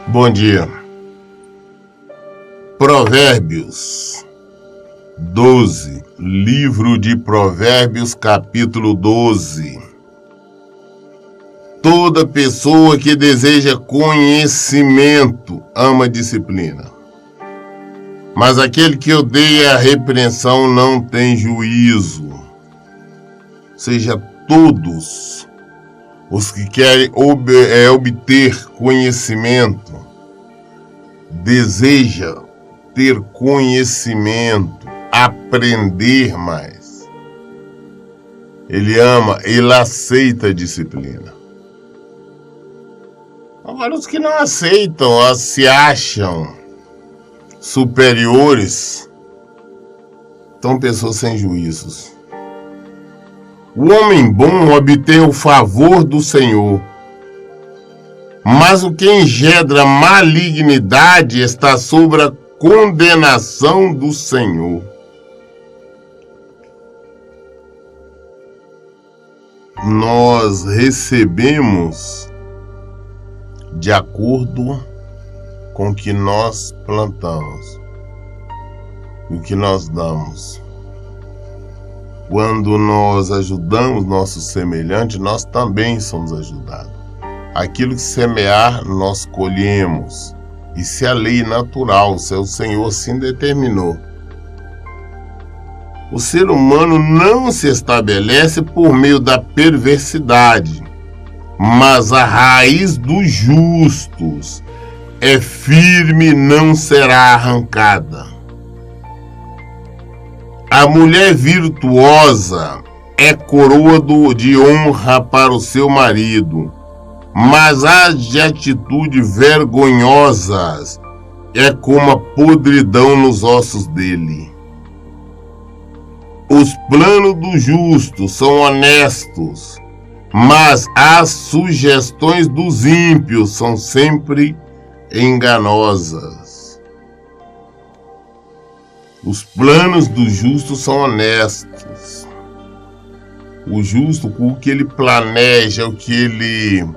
Bom dia. Provérbios 12, livro de Provérbios, capítulo 12. Toda pessoa que deseja conhecimento ama a disciplina, mas aquele que odeia a repreensão não tem juízo. Ou seja, todos os que querem obter conhecimento, deseja ter conhecimento, aprender mais. Ele ama, ele aceita a disciplina. Agora, os que não aceitam, se acham superiores, são pessoas sem juízos. O homem bom obtém o favor do Senhor, mas o que engendra malignidade está sob a condenação do Senhor. Nós recebemos de acordo com o que nós plantamos, o que nós damos. Quando nós ajudamos nossos semelhantes, nós também somos ajudados. Aquilo que semear, nós colhemos. Isso é a lei natural, se o Senhor assim determinou. O ser humano não se estabelece por meio da perversidade, mas a raiz dos justos é firme e não será arrancada. A mulher virtuosa é coroa de honra para o seu marido, mas as de atitude vergonhosas é como a podridão nos ossos dele. Os planos do justo são honestos, mas as sugestões dos ímpios são sempre enganosas. Os planos do justo são honestos. O justo, o que ele planeja, o que ele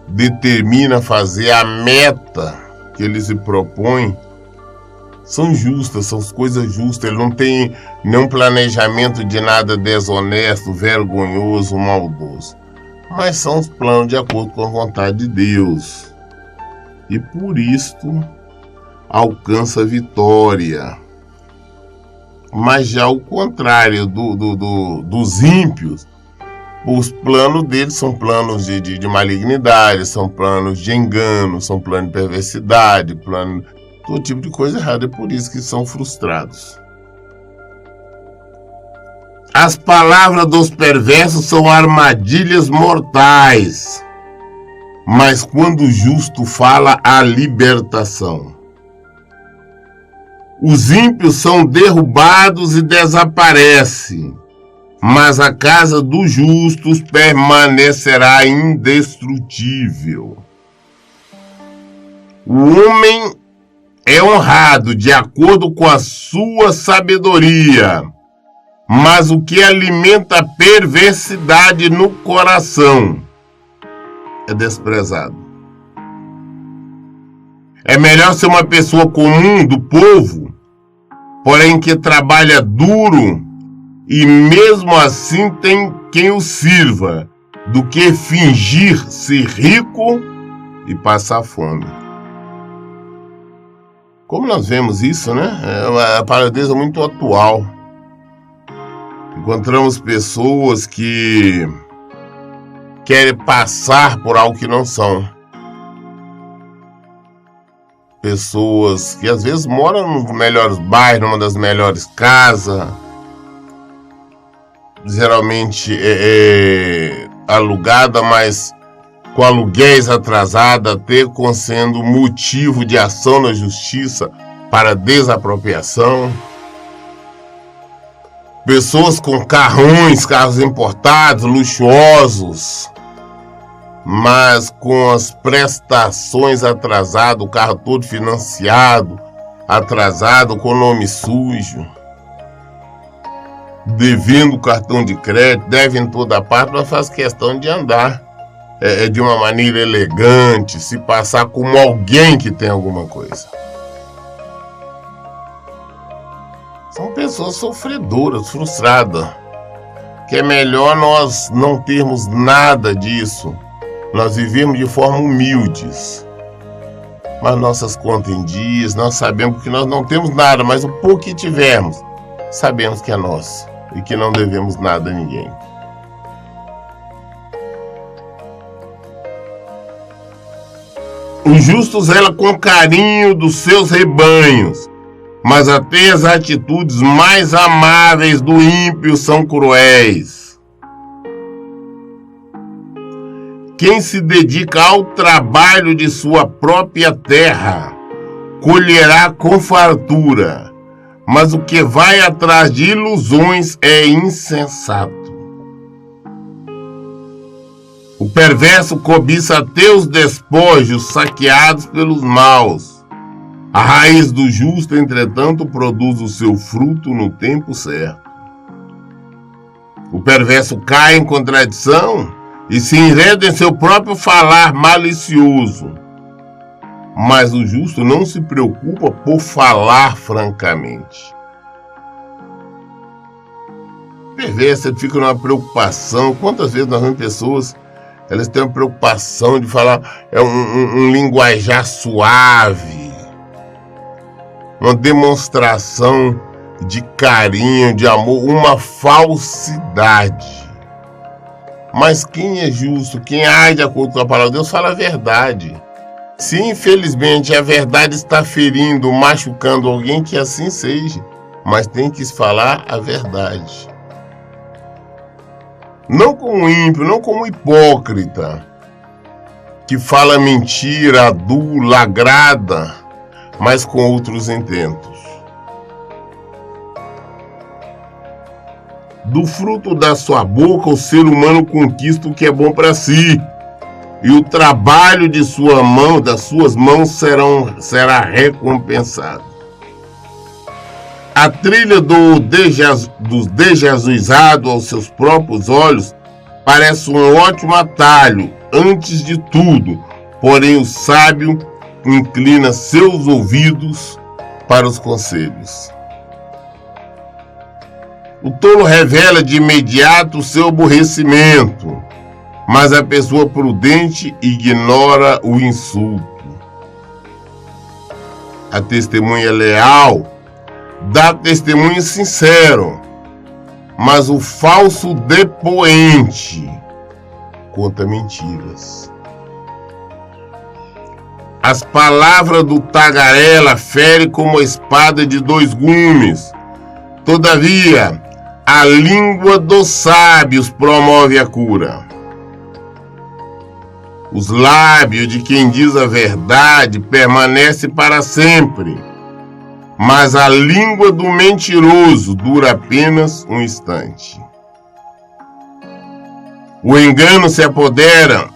determina fazer, a meta que ele se propõe, são justas, são coisas justas. Ele não tem nenhum planejamento de nada desonesto, vergonhoso, maldoso. Mas são os planos de acordo com a vontade de Deus. E por isto alcança a vitória. Mas já o contrário dos ímpios, os planos deles são planos de malignidade, são planos de engano, são planos de perversidade, todo tipo de coisa errada. É por isso que são frustrados. As palavras dos perversos são armadilhas mortais, mas quando o justo fala, há libertação. Os ímpios são derrubados e desaparecem, mas a casa dos justos permanecerá indestrutível. O homem é honrado de acordo com a sua sabedoria, mas o que alimenta a perversidade no coração é desprezado. É melhor ser uma pessoa comum do povo, porém que trabalha duro e mesmo assim tem quem o sirva, do que fingir ser rico e passar fome. Como nós vemos isso, né? É uma paradeza muito atual. Encontramos pessoas que querem passar por algo que não são. Pessoas que às vezes moram nos melhores bairros, numa das melhores casas, geralmente alugada, mas com aluguéis atrasados, até sendo motivo de ação na justiça para desapropriação. Pessoas com carros importados, luxuosos, mas com as prestações atrasadas, o carro todo financiado, atrasado, com nome sujo. devendo cartão de crédito, deve em toda parte, mas faz questão de andar de uma maneira elegante, se passar como alguém que tem alguma coisa. São pessoas sofredoras, frustradas, que é melhor nós não termos nada disso, nós vivemos de forma humildes, mas nossas contas em dias, nós sabemos que nós não temos nada, mas o pouco que tivermos, sabemos que é nosso e que não devemos nada a ninguém. O justo zela com carinho dos seus rebanhos, mas até as atitudes mais amáveis do ímpio são cruéis. Quem se dedica ao trabalho de sua própria terra colherá com fartura, mas o que vai atrás de ilusões é insensato. O perverso cobiça teus despojos saqueados pelos maus. A raiz do justo, entretanto, produz o seu fruto no tempo certo. O perverso cai em contradição e se enreda em seu próprio falar malicioso. Mas o justo não se preocupa por falar francamente. O perverso fica numa preocupação. Quantas vezes nós vemos pessoas, elas têm uma preocupação de falar um linguajar suave, uma demonstração de carinho, de amor, uma falsidade. Mas quem é justo, quem age de acordo com a palavra de Deus, fala a verdade. Se infelizmente a verdade está ferindo, machucando alguém, que assim seja, mas tem que falar a verdade. Não como ímpio, não como hipócrita, que fala mentira, adula, agrada, mas com outros intentos. Do fruto da sua boca, o ser humano conquista o que é bom para si, e o trabalho de sua mão, das suas mãos será recompensado. A trilha dos desajuizados aos seus próprios olhos parece um ótimo atalho, antes de tudo, porém o sábio inclina seus ouvidos para os conselhos. O tolo revela de imediato o seu aborrecimento, mas a pessoa prudente ignora o insulto. A testemunha leal dá testemunho sincero, mas o falso depoente conta mentiras. As palavras do tagarela ferem como a espada de dois gumes. Todavia, a língua dos sábios promove a cura. Os lábios de quem diz a verdade permanecem para sempre, mas a língua do mentiroso dura apenas um instante. O engano se apodera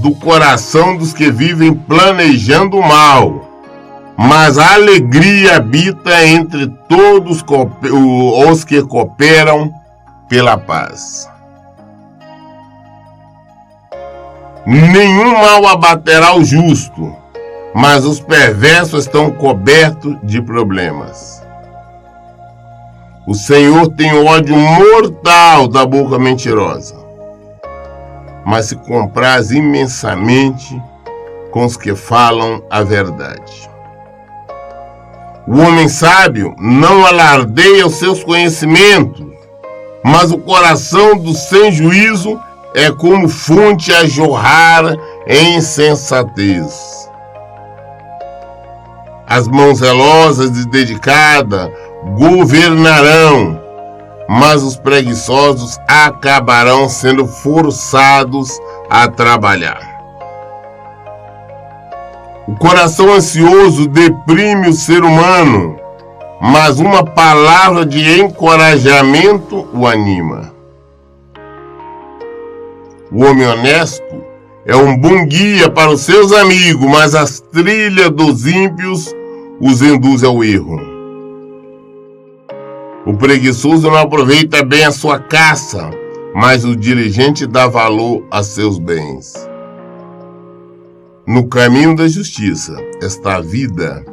do coração dos que vivem planejando o mal, mas a alegria habita entre todos os que cooperam pela paz. Nenhum mal abaterá o justo, mas os perversos estão cobertos de problemas. O Senhor tem ódio mortal da boca mentirosa, mas se compraz imensamente com os que falam a verdade. O homem sábio não alardeia os seus conhecimentos, mas o coração do sem juízo é como fonte a jorrar em insensatez. As mãos zelosas e dedicadas governarão, mas os preguiçosos acabarão sendo forçados a trabalhar. O coração ansioso deprime o ser humano, mas uma palavra de encorajamento o anima. O homem honesto é um bom guia para os seus amigos, mas as trilhas dos ímpios os induzem ao erro. O preguiçoso não aproveita bem a sua caça, mas o diligente dá valor a seus bens. No caminho da justiça está a vida.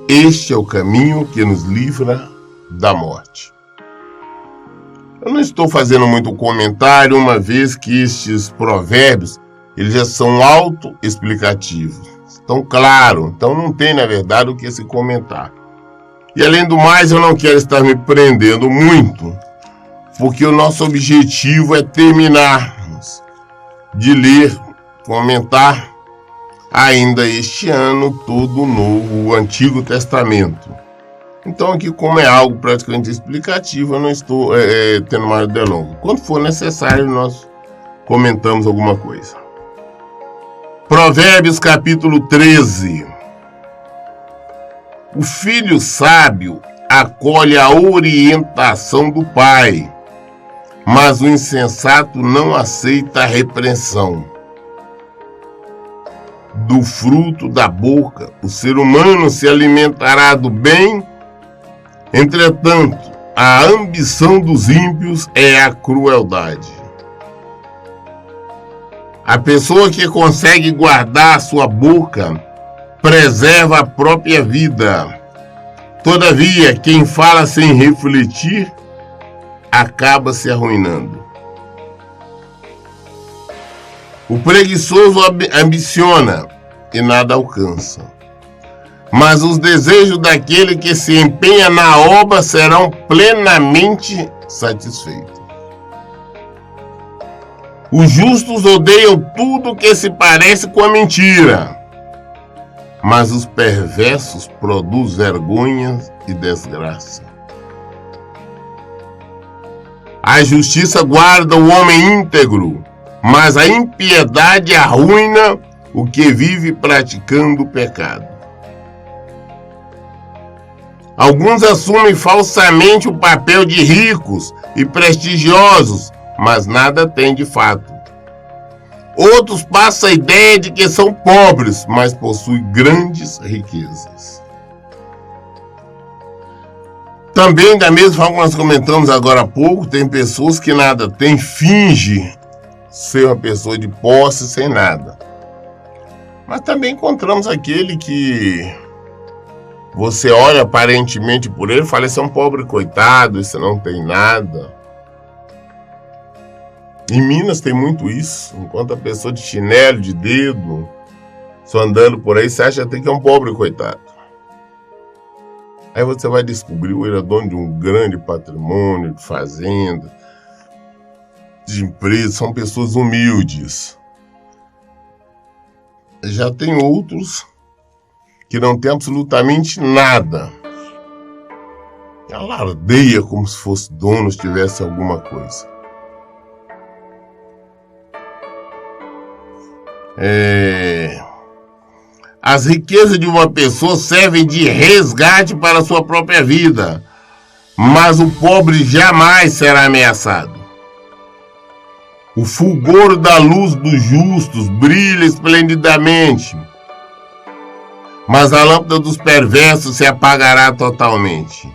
Este é o caminho que nos livra da morte. Eu não estou fazendo muito comentário, uma vez que estes provérbios eles já são autoexplicativos. Estão claros, então não tem, na verdade, o que se comentar. E além do mais, eu não quero estar me prendendo muito, porque o nosso objetivo é terminarmos de ler, comentar ainda este ano todo o Novo, o Antigo Testamento. Então aqui, como é algo praticamente explicativo, eu não estou tendo mais delongas. Quando for necessário, nós comentamos alguma coisa. Provérbios capítulo 13. O filho sábio acolhe a orientação do pai, mas o insensato não aceita a repreensão. Do fruto da boca o ser humano se alimentará do bem, entretanto, a ambição dos ímpios é a crueldade. A pessoa que consegue guardar a sua boca preserva a própria vida. Todavia, quem fala sem refletir acaba se arruinando. O preguiçoso ambiciona e nada alcança, mas os desejos daquele que se empenha na obra serão plenamente satisfeitos. Os justos odeiam tudo que se parece com a mentira, mas os perversos produzem vergonha e desgraça. A justiça guarda o homem íntegro, mas a impiedade arruína o que vive praticando o pecado. Alguns assumem falsamente o papel de ricos e prestigiosos, mas nada têm de fato. Outros passam a ideia de que são pobres, mas possuem grandes riquezas. Também, da mesma forma que nós comentamos agora há pouco, tem pessoas que nada têm, fingem ser uma pessoa de posse sem nada. Mas também encontramos aquele que você olha aparentemente por ele e fala: esse é um pobre coitado, esse não tem nada. Em Minas tem muito isso. Enquanto a pessoa de chinelo, de dedo, só andando por aí, você acha até que é um pobre coitado. Aí você vai descobrir ele é dono de um grande patrimônio, de fazenda, de empresa, são pessoas humildes. Já tem outros que não têm absolutamente nada. Alardeia como se fosse dono, se tivesse alguma coisa. As riquezas de uma pessoa servem de resgate para a sua própria vida, mas o pobre jamais será ameaçado. O fulgor da luz dos justos brilha esplendidamente, mas a lâmpada dos perversos se apagará totalmente.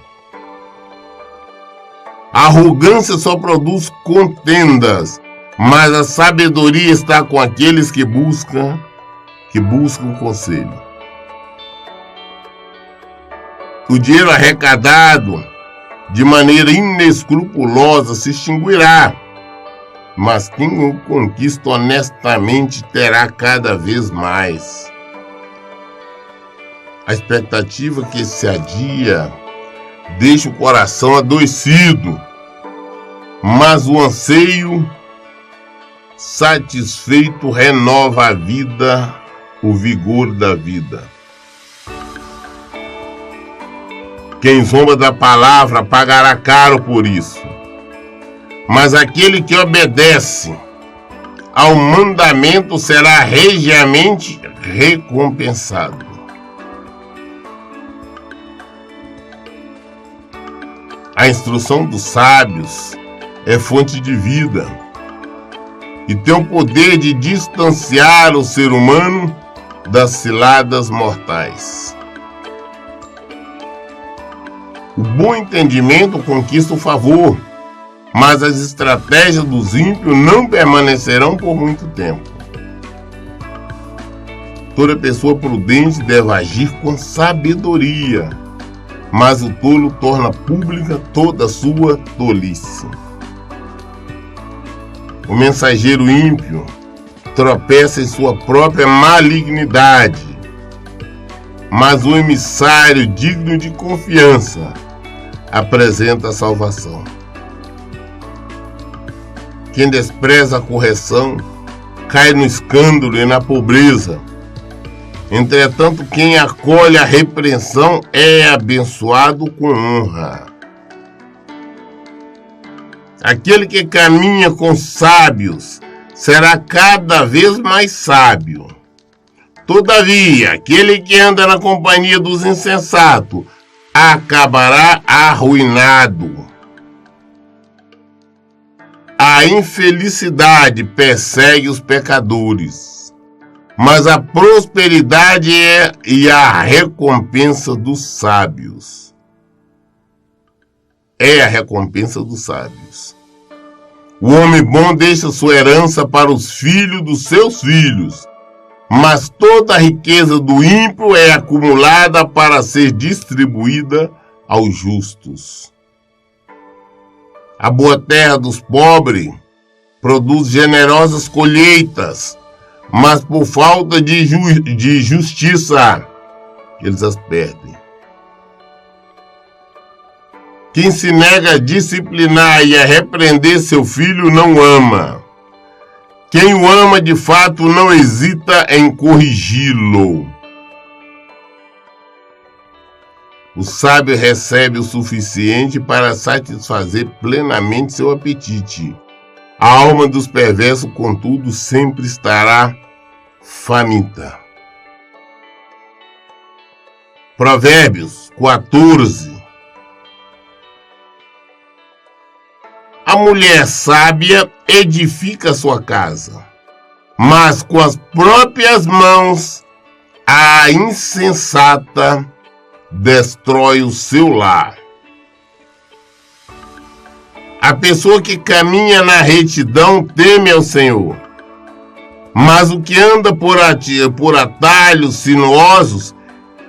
A arrogância só produz contendas, mas a sabedoria está com aqueles que buscam conselho. O dinheiro arrecadado de maneira inescrupulosa se extinguirá, mas quem o conquista honestamente terá cada vez mais. A expectativa que se adia deixa o coração adoecido, mas o anseio satisfeito renova a vida, o vigor da vida. Quem zomba da palavra pagará caro por isso, mas aquele que obedece ao mandamento será regiamente recompensado. A instrução dos sábios é fonte de vida e tem o poder de distanciar o ser humano das ciladas mortais. O bom entendimento conquista o favor, mas as estratégias dos ímpios não permanecerão por muito tempo. Toda pessoa prudente deve agir com sabedoria, mas o tolo torna pública toda a sua tolice. O mensageiro ímpio tropeça em sua própria malignidade, mas o emissário digno de confiança apresenta a salvação. Quem despreza a correção cai no escândalo e na pobreza. Entretanto, quem acolhe a repreensão é abençoado com honra. Aquele que caminha com sábios será cada vez mais sábio. Todavia, aquele que anda na companhia dos insensatos acabará arruinado. A infelicidade persegue os pecadores, mas a prosperidade e a recompensa dos sábios. É a recompensa dos sábios. O homem bom deixa sua herança para os filhos dos seus filhos, mas toda a riqueza do ímpio é acumulada para ser distribuída aos justos. A boa terra dos pobres produz generosas colheitas, mas por falta de justiça, eles as perdem. Quem se nega a disciplinar e a repreender seu filho não ama. Quem o ama de fato não hesita em corrigi-lo. O sábio recebe o suficiente para satisfazer plenamente seu apetite. A alma dos perversos, contudo, sempre estará faminta. Provérbios 14. A mulher sábia edifica sua casa, mas com as próprias mãos a insensata destrói o seu lar. A pessoa que caminha na retidão teme ao Senhor, mas o que anda por atalhos sinuosos,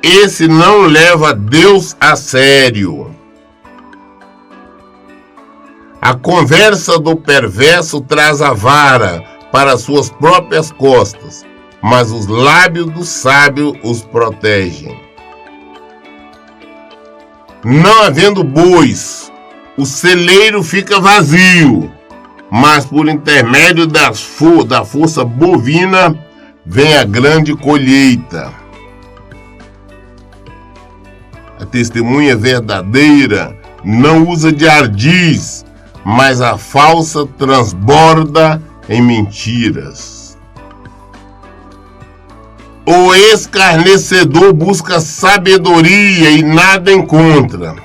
esse não leva Deus a sério. A conversa do perverso traz a vara para suas próprias costas, mas os lábios do sábio os protegem. Não havendo bois, o celeiro fica vazio, mas por intermédio da força bovina vem a grande colheita. A testemunha verdadeira não usa de ardis, mas a falsa transborda em mentiras. O escarnecedor busca sabedoria e nada encontra.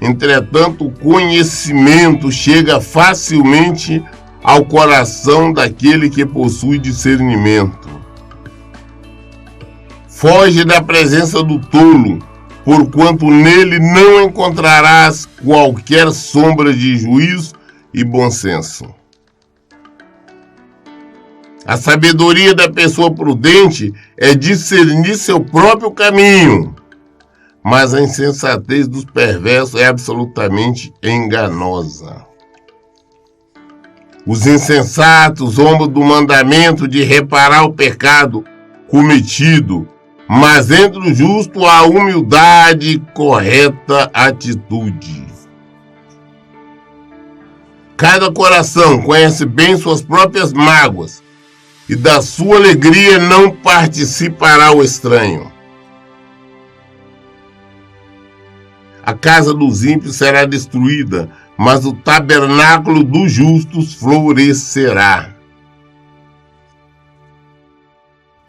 Entretanto, o conhecimento chega facilmente ao coração daquele que possui discernimento. Foge da presença do tolo, porquanto nele não encontrarás qualquer sombra de juízo e bom senso. A sabedoria da pessoa prudente é discernir seu próprio caminho, mas a insensatez dos perversos é absolutamente enganosa. Os insensatos zombam do mandamento de reparar o pecado cometido, mas entre o justo há humildade e correta atitude. Cada coração conhece bem suas próprias mágoas, e da sua alegria não participará o estranho. A casa dos ímpios será destruída, mas o tabernáculo dos justos florescerá.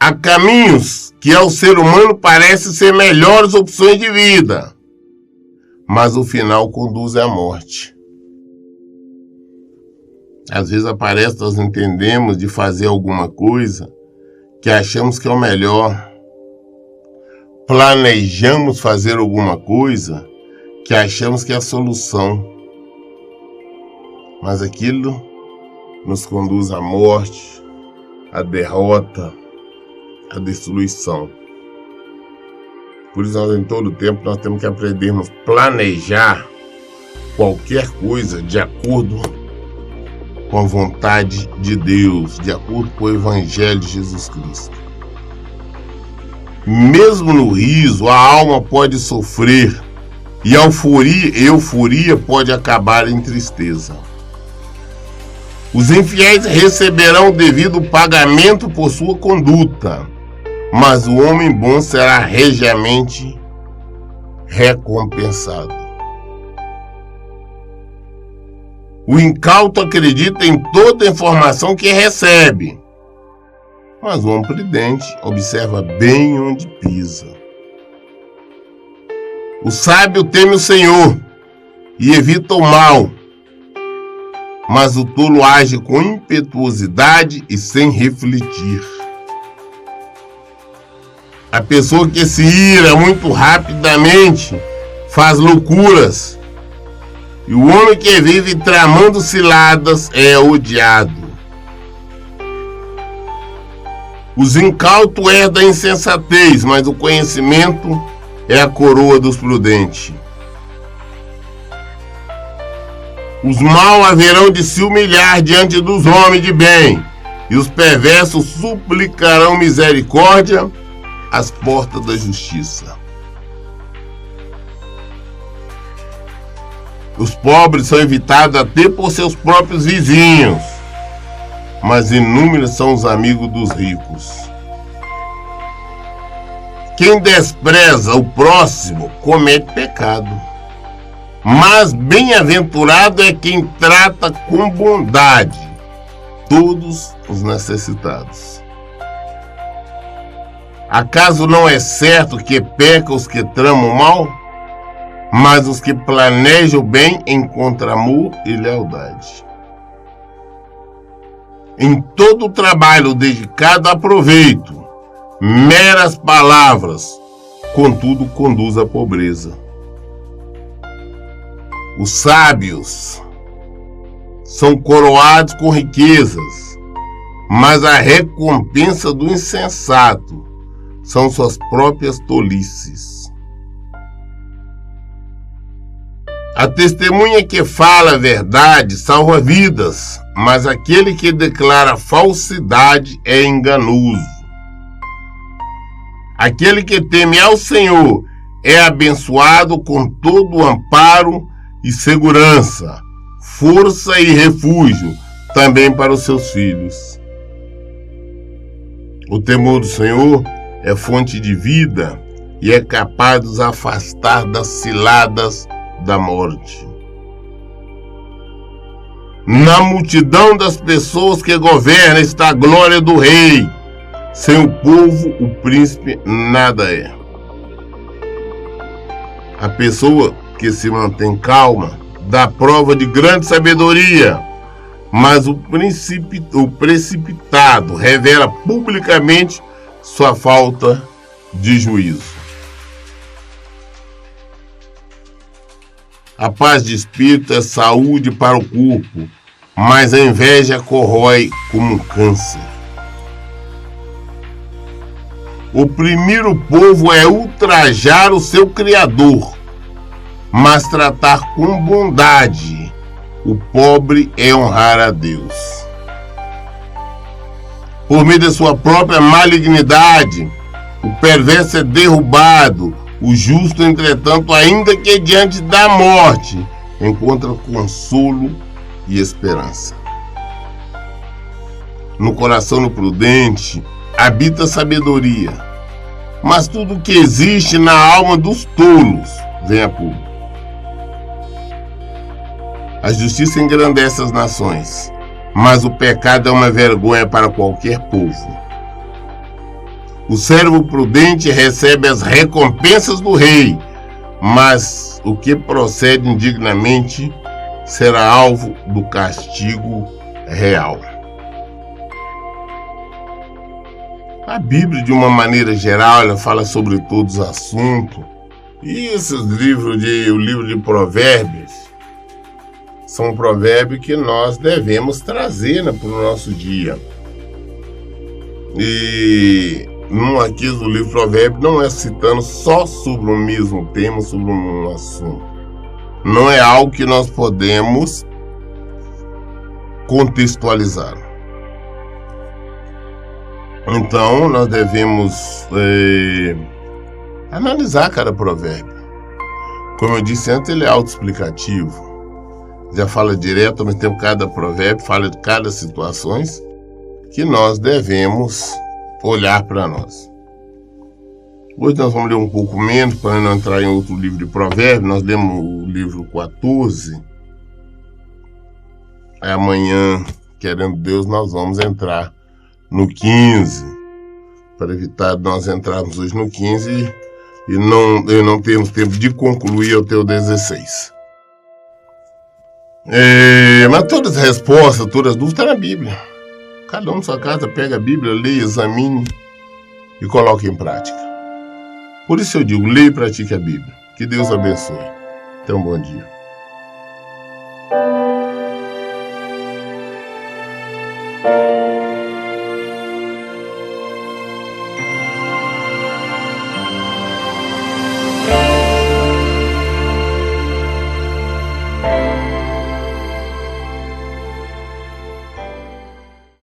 Há caminhos que ao ser humano parecem ser melhores opções de vida, mas o final conduz à morte. Às vezes aparece, nós entendemos de fazer alguma coisa que achamos que é o melhor. Planejamos fazer alguma coisa que achamos que é a solução, mas aquilo nos conduz à morte, à derrota, à destruição. Por isso, em todo tempo, nós temos que aprendermos a planejar qualquer coisa de acordo com a vontade de Deus, de acordo com o Evangelho de Jesus Cristo. Mesmo no riso, a alma pode sofrer e a euforia pode acabar em tristeza. Os infiéis receberão o devido pagamento por sua conduta, mas o homem bom será regiamente recompensado. O incauto acredita em toda a informação que recebe, mas o homem prudente observa bem onde pisa. O sábio teme o Senhor e evita o mal, mas o tolo age com impetuosidade e sem refletir. A pessoa que se ira muito rapidamente faz loucuras, e o homem que vive tramando ciladas é odiado. Os incautos herdam a insensatez, mas o conhecimento é a coroa dos prudentes. Os maus haverão de se humilhar diante dos homens de bem, e os perversos suplicarão misericórdia às portas da justiça. Os pobres são evitados até por seus próprios vizinhos, mas inúmeros são os amigos dos ricos. Quem despreza o próximo comete pecado, mas bem-aventurado é quem trata com bondade todos os necessitados. Acaso não é certo que pecam os que tramam mal? Mas os que planejam bem encontram amor e lealdade. Em todo o trabalho dedicado a proveito, meras palavras, contudo, conduz à pobreza. Os sábios são coroados com riquezas, mas a recompensa do insensato são suas próprias tolices. A testemunha que fala a verdade salva vidas, mas aquele que declara falsidade é enganoso. Aquele que teme ao Senhor é abençoado com todo o amparo e segurança, força e refúgio também para os seus filhos. O temor do Senhor é fonte de vida e é capaz de os afastar das ciladas da morte. Na multidão das pessoas que governam está a glória do rei. Sem o povo, o príncipe nada é. A pessoa que se mantém calma dá prova de grande sabedoria, mas o precipitado revela publicamente sua falta de juízo. A paz de espírito é saúde para o corpo, mas a inveja corrói como um câncer. Oprimir o povo é ultrajar o seu Criador, mas tratar com bondade o pobre é honrar a Deus. Por meio de sua própria malignidade, o perverso é derrubado. O justo, entretanto, ainda que diante da morte, encontra consolo e esperança. No coração do prudente habita a sabedoria, mas tudo que existe na alma dos tolos vem a público. A justiça engrandece as nações, mas o pecado é uma vergonha para qualquer povo. O servo prudente recebe as recompensas do rei, mas o que procede indignamente será alvo do castigo real. A Bíblia, de uma maneira geral, ela fala sobre todos os assuntos E o livro de Provérbios, são provérbios que nós devemos trazer para o nosso dia. E aqui do livro Provérbios não é citando só sobre o mesmo tema, sobre um assunto. Não é algo que nós podemos contextualizar. Então, nós devemos analisar cada provérbio. Como eu disse antes, ele é autoexplicativo. Já fala direto, mas tem cada provérbio, fala de cada situação que nós devemos olhar para nós. Hoje nós vamos ler um pouco menos, para não entrar em outro livro de provérbios. Nós lemos o livro 14. Aí amanhã, querendo Deus, nós vamos entrar no 15. Para evitar nós entrarmos hoje no 15 e não termos tempo de concluir até o 16. Mas todas as respostas, todas as dúvidas estão na Bíblia. Cada um na sua casa pega a Bíblia, leia, examine e coloque em prática. Por isso eu digo, leia e pratique a Bíblia. Que Deus abençoe. Tenha um bom dia.